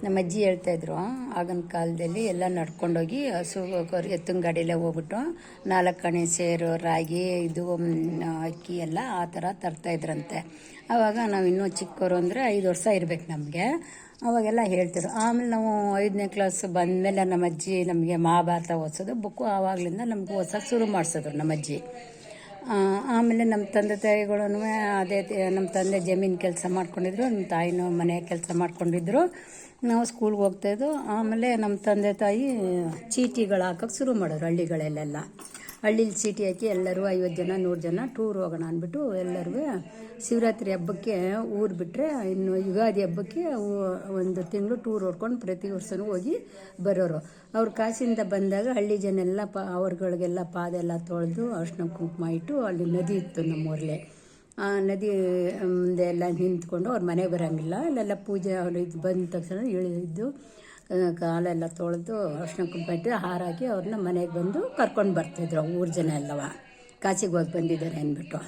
ನಮ್ಮ ಅಜ್ಜಿ ಹೇಳ್ತಾಯಿದ್ರು, ಆಗಿನ ಕಾಲದಲ್ಲಿ ಎಲ್ಲ ನಡ್ಕೊಂಡೋಗಿ ಹಸು ಎತ್ತಿನ ಗಾಡಿಯಲ್ಲೇ ಹೋಗ್ಬಿಟ್ಟು 4 ಆಣೆ ಸೇರು ರಾಗಿ ಇದು ಅಕ್ಕಿ ಎಲ್ಲ ಆ ಥರ ತರ್ತಾಯಿದ್ರಂತೆ. ಆವಾಗ ನಾವು ಇನ್ನೂ ಚಿಕ್ಕವರು ಅಂದರೆ 5 ವರ್ಷ ಇರಬೇಕು ನಮಗೆ. ಅವಾಗೆಲ್ಲ ಹೇಳ್ತಿದ್ರು. ಆಮೇಲೆ ನಾವು 5ನೇ ಕ್ಲಾಸ್ ಬಂದಮೇಲೆ ನಮ್ಮ ಅಜ್ಜಿ ನಮಗೆ ಮಹಾಭಾರತ ಓದಿಸೋದು ಬುಕ್ಕು. ಆವಾಗಲಿಂದ ನಮ್ಗೆ ಓದ್ಸೋಕೆ ಶುರು ಮಾಡಿಸಿದ್ರು ನಮ್ಮ ಅಜ್ಜಿ. ಆಮೇಲೆ ನಮ್ಮ ತಂದೆ ತಾಯಿಗಳೂ ಅದೇ ನಮ್ಮ ತಂದೆ ಜಮೀನು ಕೆಲಸ ಮಾಡ್ಕೊಂಡಿದ್ರು, ನಮ್ಮ ತಾಯಿನೂ ಮನೆ ಕೆಲಸ ಮಾಡ್ಕೊಂಡಿದ್ರು. ನಾವು ಸ್ಕೂಲ್ಗೆ ಹೋಗ್ತಾಯಿದ್ದು. ಆಮೇಲೆ ನಮ್ಮ ತಂದೆ ತಾಯಿ ಚೀಟಿಗಳು ಹಾಕೋಕ್ಕೆ ಶುರು ಮಾಡೋರು ಹಳ್ಳಿಗಳಲ್ಲೆಲ್ಲ. ಹಳ್ಳೀಲಿ ಚೀಟಿ ಹಾಕಿ ಎಲ್ಲರೂ 50 ಜನ 100 ಜನ ಟೂರ್ ಹೋಗೋಣ ಅಂದ್ಬಿಟ್ಟು ಎಲ್ಲರೂ ಶಿವರಾತ್ರಿ ಹಬ್ಬಕ್ಕೆ ಊರು ಬಿಟ್ಟರೆ ಇನ್ನು ಯುಗಾದಿ ಹಬ್ಬಕ್ಕೆ 1 ತಿಂಗಳು ಟೂರ್ ಹೊಡ್ಕೊಂಡು ಪ್ರತಿ ವರ್ಷವೂ ಹೋಗಿ ಬರೋರು. ಅವ್ರು ಕಾಸಿಂದ ಬಂದಾಗ ಹಳ್ಳಿ ಜನ ಎಲ್ಲ ಅವ್ರಗಳಿಗೆಲ್ಲ ಪಾದ ಎಲ್ಲ ತೊಳೆದು ಅರ್ಶಿನ ಕುಂಕುಮ ಇಟ್ಟು ಅಲ್ಲಿ ನದಿ ಇತ್ತು ನಮ್ಮೂರಲ್ಲೇ. ಆ ನದಿ ಮುಂದೆ ಎಲ್ಲ ನಿಂತ್ಕೊಂಡು ಅವ್ರ ಮನೆಗೆ ಬರೋಂಗಿಲ್ಲ. ಅಲ್ಲೆಲ್ಲ ಪೂಜೆ ಅವ್ರು ಇದು ಬಂದ ತಕ್ಷಣ ಇಳಿದು ಕಾಲೆಲ್ಲ ತೊಳೆದು ಅರ್ಶಿನ ಕುಂಕುಮ ಇಟ್ಟು ಹಾರ ಹಾಕಿ ಅವ್ರನ್ನ ಮನೆಗೆ ಬಂದು ಕರ್ಕೊಂಡು ಬರ್ತಾಯಿದ್ರು ಊರು ಜನ ಎಲ್ಲವ ಕಾಸಿಗೆ ಹೋಗಿ ಬಂದಿದ್ದಾರೆ ಅಂದ್ಬಿಟ್ಟು.